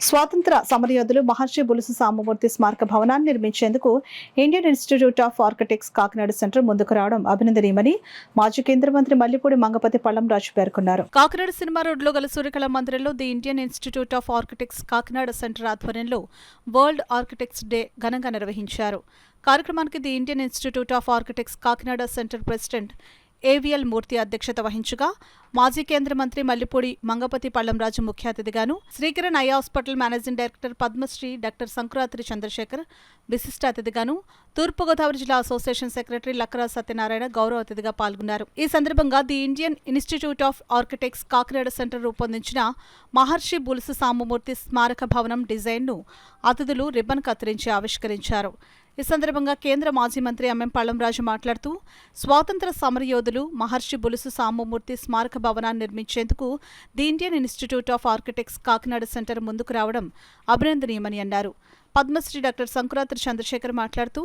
స్వాతంత్ర సమరయోధులు మహర్షి బులుసు సాంబమూర్తి స్మారక భవనాన్ని నిర్మించేందుకు Indian institute of architects Kakinada centre ముందుకు రావడం అభినందనీయమని మాజీ కేంద్ర మంత్రి మల్లిపూడి మంగపతి పళ్లంరాజు పేర్కొన్నారు. కాకినాడ సినిమా రోడ్లో గల సూర్యకళ మందిరంలో the Indian institute of architects Kakinada centre ఆధ్వర్యంలో వరల్డ్ ఆర్కిటెక్ట్స్ డే ఘనంగా నిర్వహించారు. కార్యక్రమానికి the Indian institute of architects Kakinada centre president AVL Murthy అధ్యక్షత వహించగా మాజీ కేంద్ర మంత్రి మల్లిపూడి మంగపతి పళ్లంరాజు ముఖ్య అతిథిగాను, Srikiran eye hospital managing director Padmashri doctor Sankurathri Chandrasekhar విశిష్ట అతిథిగాను, తూర్పుగోదావరి జిల్లా అసోసియేషన్ సెక్రటరీ లక్కరా సత్యనారాయణ గౌరవ అతిథిగా పాల్గొన్నారు. ఈ సందర్భంగా the Indian institute of architects Kakinada centre రూపొందించిన మహర్షి బులుసు సాంబమూర్తి స్మారక భవనం డిజైన్ను అతిథులు రిబ్బన్ కత్తిరించి ఆవిష్కరించారు. ఈ సందర్భంగా కేంద్ర మాజీ మంత్రి ఎంఎం పళ్లంరాజు మాట్లాడుతూ, స్వాతంత్ర సమరయోధులు మహర్షి బులుసు సాంబమూర్తి స్మారక భవనాన్ని నిర్మించేందుకు the Indian institute of architects Kakinada centre ముందుకు రావడం అభినందనీయమని అన్నారు. పద్మశ్రీ డాక్టర్ సంకురాత్రి చంద్రశేఖర్ మాట్లాడుతూ,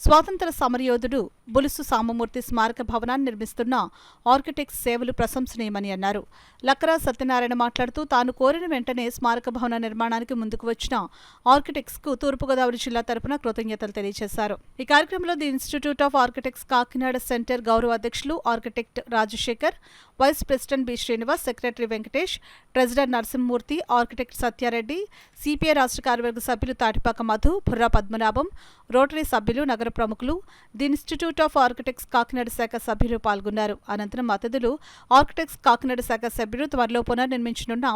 స్వాతంత్ర సమరయోధుడు బులుసు సాంబమూర్తి స్మారక భవనాన్ని నిర్మిస్తున్న ఆర్కిటెక్ట్స్ సేవలు ప్రశంసనీయమని అన్నారు. లక్కరా సత్యనారాయణ మాట్లాడుతూ, తాను కోరిన వెంటనే స్మారక భవన నిర్మాణానికి ముందుకు వచ్చిన ఆర్కిటెక్ట్స్ కు తూర్పుగోదావరి జిల్లా తరపున కృతజ్ఞతలు తెలియజేశారు. ఈ కార్యక్రమంలో the institute of architects Kakinada centre గౌరవ అధ్యక్షులు architect Rajasekhar, vice president B Srinivas, secretary Venkatesh, president Narasimhamurthy, architect Satya Reddy, CPI రాష్ట్ర కార్యవర్గ సభ్యులు తాటిపాక మధు, బుర్రా పద్మనాభం, రోటరీ సభ్యులు, నగర ప్రముఖులు, the institute of architects Kakinada శాఖ సభ్యులు పాల్గొన్నారు. అనంతరం అతిథులు ఆర్కిటెక్ట్స్ కాకినాడ శాఖ సభ్యులు త్వరలో పునర్నిర్మించనున్న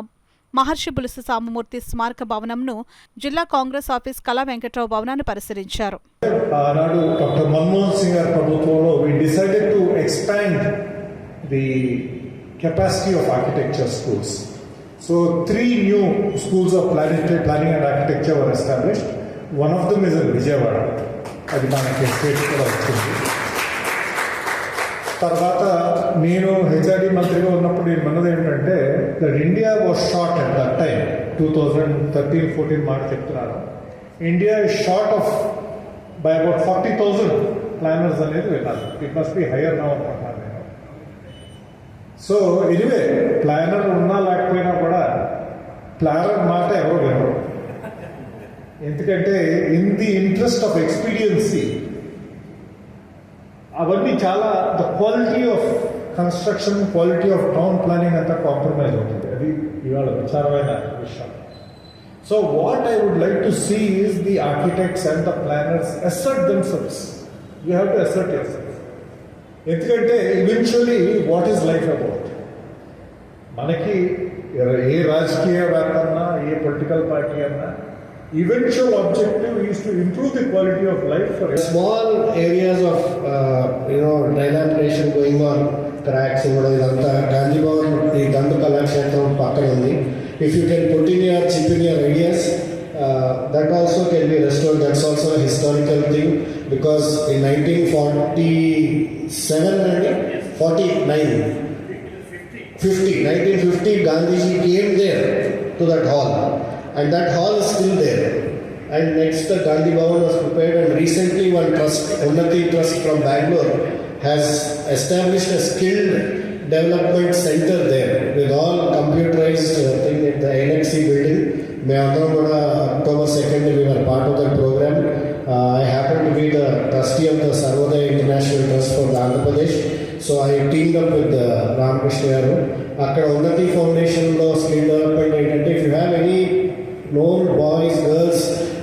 మహర్షి బులుసు సాంబమూర్తి స్మారక భవనంను జిల్లా కాంగ్రెస్ ఆఫీస్ కళా వెంకట్రావు భవనాన్ని పరిశీలించారు. ఆనాడు డాక్టర్ మన్మోహన్ సింగ్ గారి ప్రభుత్వంలో we decided to expand the capacity of architecture schools. So 3 new schools of planning and architecture were established. One of them is in Vijayawada. అది మనకి స్టేట్ కూడా వచ్చింది. తర్వాత నేను హెచ్ఆర్డి మంత్రిగా ఉన్నప్పుడు నేను అన్నది ఏంటంటే that India was short at that time 2013-14 మాట చెప్తున్నాను. India is short of by about 40,000 planners అనేది విన్నాను. It must be higher now అనుకుంటున్నాను నేను. సో ఎనివే ప్లానర్ ఉన్నా లేకపోయినా కూడా ప్లానర్ మాట ఎవరు వినరు. ఎందుకంటే in the interest of expediency అవన్నీ చాలా the quality of construction, quality of town planning అంతా కాంప్రమైజ్ అవుతుంది. అది ఇవాళ విచారమైన విషయం. So what I would like to see is the architects and the planners assert themselves. You have to assert yourself. ఎందుకంటే eventually what is life about? మనకి ఏ రాజకీయవేత్త అన్నా, ఏ పొలిటికల్ పార్టీ అన్నా, eventual objective is to improve the quality of life for small areas of dilapidation going on, cracks idantha Gandhi Bhavan ee Dandu Kalakshetram pakkana undi. If you can put in your chip in your ideas, that also can be restored. That's also a historical thing, because in 1950 Gandhiji came there to that hall, and that hall is still there. And next the Gandhi Bhavan was prepared, and recently one trust, Unnati Trust from Bangalore, has established a skilled development center there with all computerized thing at the NXC building. October 2nd we were part of that program. I happen to be the trustee of the Sarvodaya International Trust for Andhra Pradesh. So I teamed up with Ramakrishna garu. Akkada Unnati Foundation lo skill development entante, if you have any known boys, girls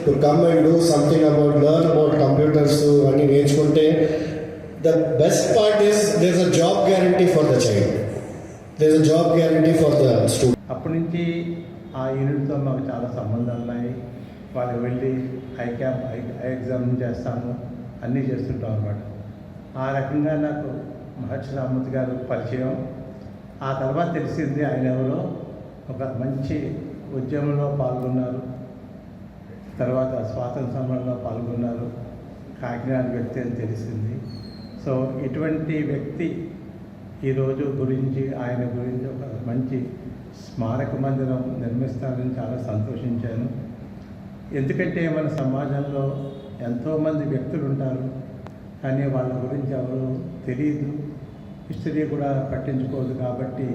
to come and do something about, learn about computers and నేర్చుకుంటే, the best part is there's a job guarantee for the child. There's a job guarantee for the student. అప్పటి నుంచి ఆ యూనిట్తో మాకు చాలా సంబంధాలు ఉన్నాయి. వాళ్ళు వెళ్ళి ఐ ఎగ్జామ్ చేస్తాము, అన్నీ చేస్తుంటాం అన్నమాట. ఆ రకంగా నాకు మహర్షి రామమూర్తి గారు పరిచయం. ఆ తర్వాత తెలిసింది ఆయన ఎవరో ఒక మంచి ఉద్యమంలో పాల్గొన్నారు, తర్వాత స్వాతంత్ర సమరంలో పాల్గొన్నారు, కాకినాడ వ్యక్తి అని తెలిసింది. సో ఇటువంటి వ్యక్తి ఈరోజు గురించి, ఆయన గురించి ఒక మంచి స్మారక మందిరం నిర్మిస్తారని చాలా సంతోషించాను. ఎందుకంటే మన సమాజంలో ఎంతోమంది వ్యక్తులు ఉంటారు, కానీ వాళ్ళ గురించి ఎవరు తెలియదు, హిస్టరీ కూడా పట్టించుకోదు. కాబట్టి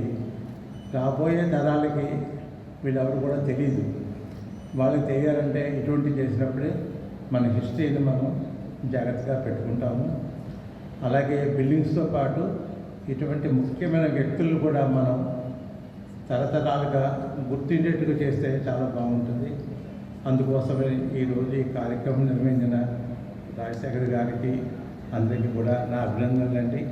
రాబోయే తరాలకి వీళ్ళెవరు కూడా తెలియదు. వాళ్ళకి తెలియాలంటే ఇటువంటి చేసినప్పుడే మన హిస్టరీని మనం జాగ్రత్తగా పెట్టుకుంటాము. అలాగే బిల్డింగ్స్తో పాటు ఇటువంటి ముఖ్యమైన వ్యక్తులు కూడా మనం తరతరాలుగా గుర్తించేట్టుగా చేస్తే చాలా బాగుంటుంది. అందుకోసమే ఈరోజు ఈ కార్యక్రమం నిర్వహించిన రాజశేఖర్ గారికి అందరికీ కూడా నా అభినందనలండి.